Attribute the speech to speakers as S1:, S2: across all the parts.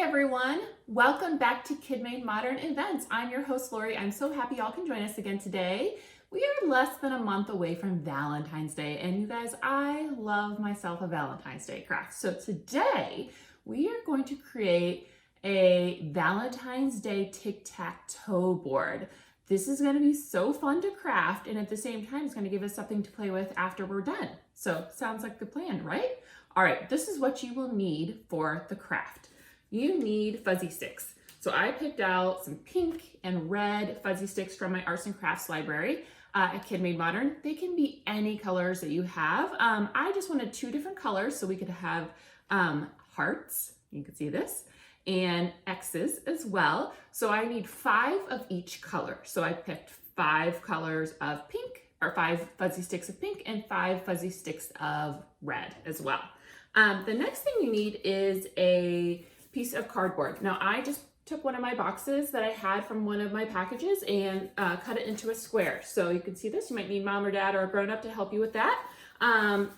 S1: everyone. Welcome back to KidMadeModern Events. I'm your host, Laurie. I'm so happy y'all can join us again today. We are less than a month away from Valentine's Day, and you guys, I love myself a Valentine's Day craft. So today, we are going to create a Valentine's Day Tic Tac Toe Board. This is going to be so fun to craft, and at the same time, it's going to give us something to play with after we're done. So, sounds like the plan, right? All right, this is what you will need for the craft. You need fuzzy sticks. So I picked out some pink and red fuzzy sticks from my arts and crafts library at KidMadeModern. They can be any colors that you have. I just wanted two different colors so we could have hearts, you can see this, and X's as well. So I need 5 of each color. So I picked 5 colors of pink, or 5 fuzzy sticks of pink and 5 fuzzy sticks of red as well. The next thing you need is a piece of cardboard. Now I just took one of my boxes that I had from one of my packages and cut it into a square. So you can see this, you might need mom or dad or a grown-up to help you with that.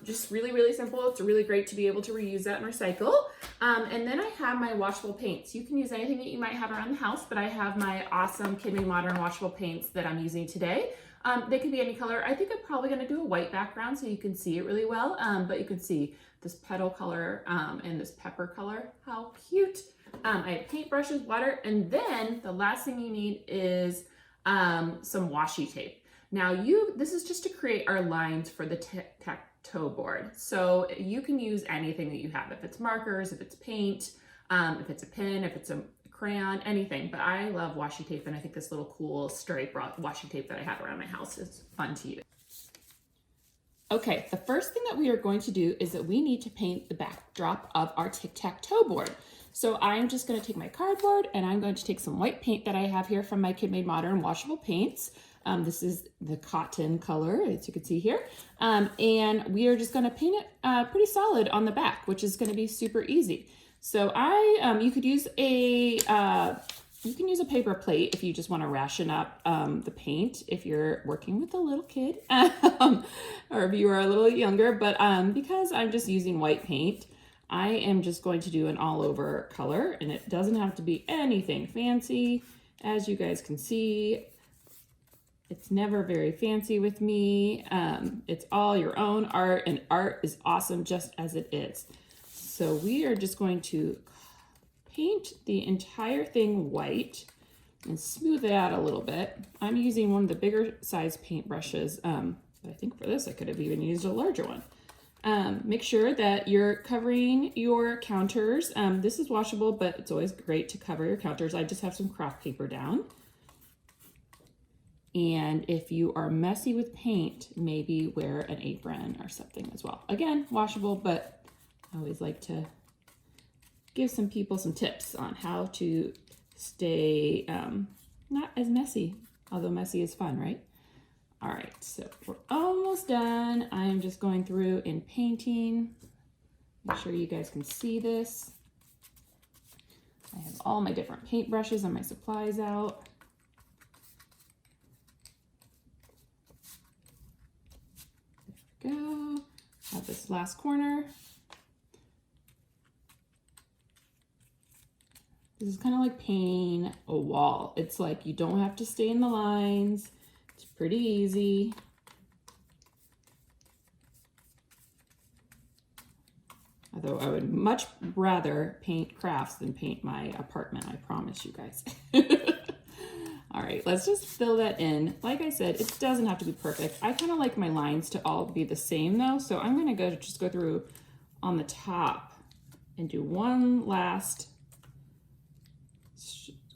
S1: Just really, really simple. It's really great to be able to reuse that and recycle. And then I have my washable paints. You can use anything that you might have around the house, but I have my awesome KidMadeModern washable paints that I'm using today. They could be any color. I think I'm probably gonna do a white background so you can see it really well, but you can see this petal color and this pepper color. How cute. I have paintbrushes, water, and then the last thing you need is some washi tape. Now this is just to create our lines for the Tic Tac Toe Board. So you can use anything that you have, if it's markers, if it's paint, if it's a pen, if it's a crayon, anything. But I love washi tape, and I think this little cool stripe washi tape that I have around my house is fun to use. Okay, the first thing that we are going to do is that we need to paint the backdrop of our Tic Tac Toe Board. So I'm just going to take my cardboard and I'm going to take some white paint that I have here from my KidMadeModern washable paints. This is the cotton color, as you can see here. And we are just going to paint it pretty solid on the back, which is going to be super easy. So you could use a paper plate if you just want to ration up the paint if you're working with a little kid or if you are a little younger. But because I'm just using white paint, I am just going to do an all over color, and it doesn't have to be anything fancy. As you guys can see, it's never very fancy with me. It's all your own art, and art is awesome just as it is. So we are just going to paint the entire thing white and smooth it out a little bit. I'm using one of the bigger size paint brushes, but I think for this I could have even used a larger one. Make sure that you're covering your counters. This is washable, but it's always great to cover your counters. I just have some craft paper down. And if you are messy with paint, maybe wear an apron or something as well. Again, washable, but I always like to give some people some tips on how to stay not as messy, although messy is fun, right? All right, so we're almost done. I'm just going through and painting. Make sure you guys can see this. I have all my different paint brushes and my supplies out. There we go. Have this last corner. This is kind of like painting a wall. It's like you don't have to stay in the lines. It's pretty easy. Although I would much rather paint crafts than paint my apartment, I promise you guys. All right, let's just fill that in. Like I said, it doesn't have to be perfect. I kind of like my lines to all be the same though, so I'm gonna just go through on the top and do one last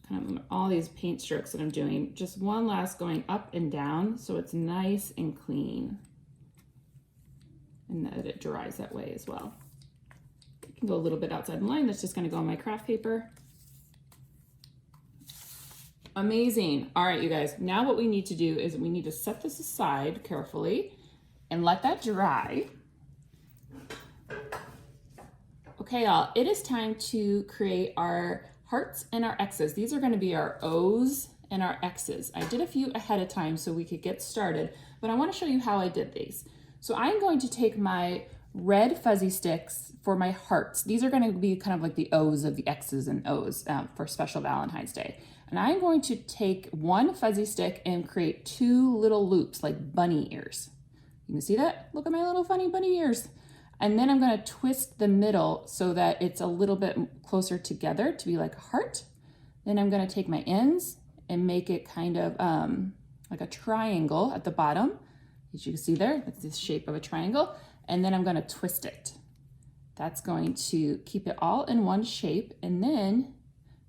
S1: kind of all these paint strokes that I'm doing, just one last going up and down so it's nice and clean, and that it dries that way as well. It can go a little bit outside the line. That's just going to go on my craft paper. Amazing. All right, you guys, now what we need to do is we need to set this aside carefully and let that dry. Okay, y'all, it is time to create our hearts and our X's. These are going to be our O's and our X's. I did a few ahead of time so we could get started, but I want to show you how I did these. So I'm going to take my red fuzzy sticks for my hearts. These are going to be kind of like the O's of the X's and O's for special Valentine's Day. And I'm going to take one fuzzy stick and create two little loops like bunny ears. You can see that? Look at my little funny bunny ears. And then I'm going to twist the middle so that it's a little bit closer together to be like a heart. Then I'm going to take my ends and make it kind of like a triangle at the bottom. As you can see there, it's the shape of a triangle. And then I'm going to twist it. That's going to keep it all in one shape. And then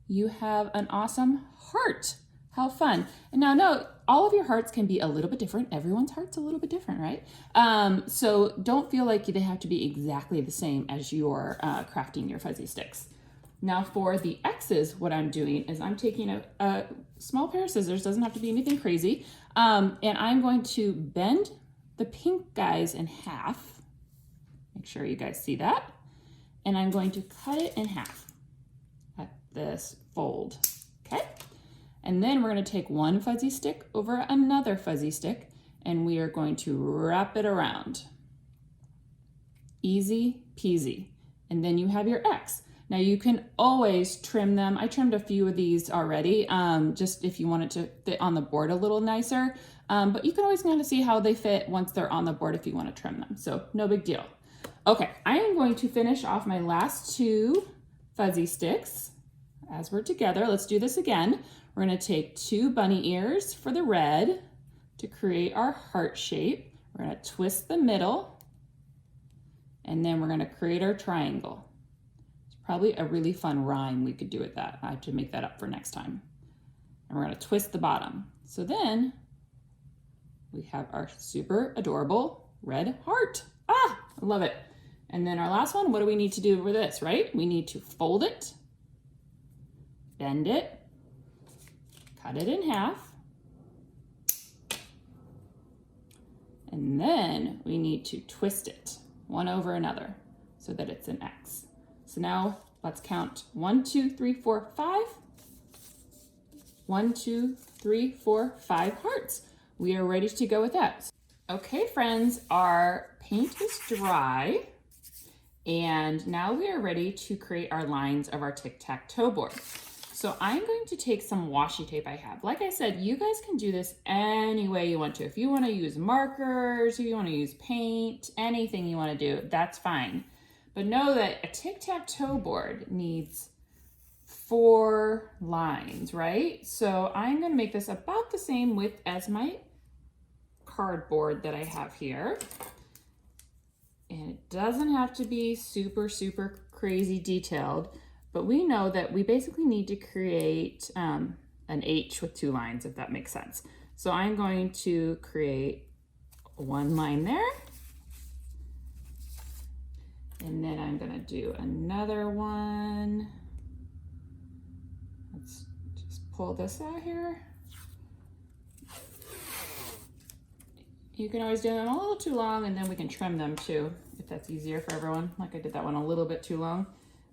S1: you have an awesome heart. How fun. And now note, all of your hearts can be a little bit different. Everyone's heart's a little bit different, right? So don't feel like they have to be exactly the same as you're crafting your fuzzy sticks. Now for the X's, what I'm doing is I'm taking a small pair of scissors, doesn't have to be anything crazy, and I'm going to bend the pink guys in half. Make sure you guys see that. And I'm going to cut it in half at this fold, okay? And then we're going to take one fuzzy stick over another fuzzy stick, and we are going to wrap it around. Easy peasy. And then you have your X. Now you can always trim them. I trimmed a few of these already, just if you want it to fit on the board a little nicer. But you can always kind of see how they fit once they're on the board if you want to trim them. So no big deal. Okay, I am going to finish off my last two fuzzy sticks as we're together. Let's do this again. We're going to take two bunny ears for the red to create our heart shape. We're going to twist the middle, and then we're going to create our triangle. It's probably a really fun rhyme we could do with that. I have to make that up for next time. And we're going to twist the bottom. So then we have our super adorable red heart. Ah, I love it. And then our last one, what do we need to do for this, right? We need to fold it, bend it, cut it in half, and then we need to twist it one over another so that it's an X. So now let's count 1, 2, 3, 4, 5. 1, 2, 3, 4, 5 hearts. We are ready to go with that. Okay, friends, our paint is dry. And now we are ready to create our lines of our Tic Tac Toe board. So I'm going to take some washi tape I have. Like I said, you guys can do this any way you want to. If you want to use markers, if you want to use paint, anything you want to do, that's fine. But know that a Tic Tac Toe board needs 4 lines, right? So I'm going to make this about the same width as my cardboard that I have here. And it doesn't have to be super, super crazy detailed, but we know that we basically need to create an H with 2 lines, if that makes sense. So I'm going to create 1 line there. And then I'm gonna do another one. Let's just pull this out here. You can always do them a little too long, and then we can trim them too, if that's easier for everyone. Like I did that one a little bit too long.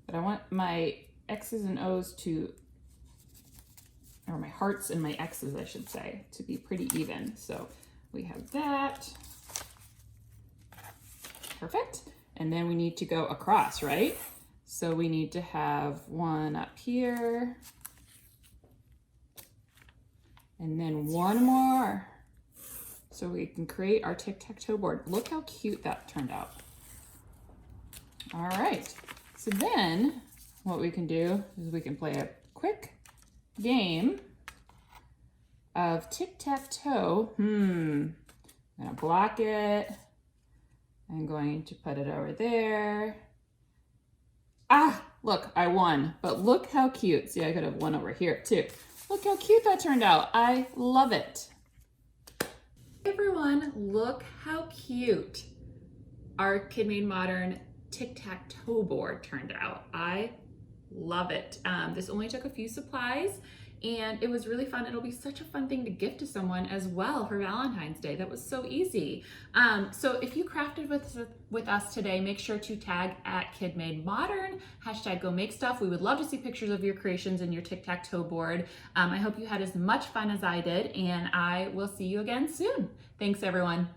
S1: But I want my X's and O's to, or my hearts and my X's, I should say, to be pretty even. So we have that. Perfect. And then we need to go across, right? So we need to have one up here. And then one more. So we can create our Tic Tac Toe board. Look how cute that turned out. All right, so then what we can do is we can play a quick game of Tic Tac Toe. I'm gonna block it. I'm going to put it over there. Ah, look, I won, but look how cute. See, I could have won over here too. Look how cute that turned out. I love it. Hey everyone, look how cute our KidMadeModern Tic Tac Toe board turned out. I love it. This only took a few supplies and it was really fun. It'll be such a fun thing to gift to someone as well for Valentine's Day. That was so easy. So if you crafted with us today, make sure to tag at KidMadeModern, #gomakestuff. We would love to see pictures of your creations in your Tic Tac Toe board. I hope you had as much fun as I did, and I will see you again soon. Thanks everyone.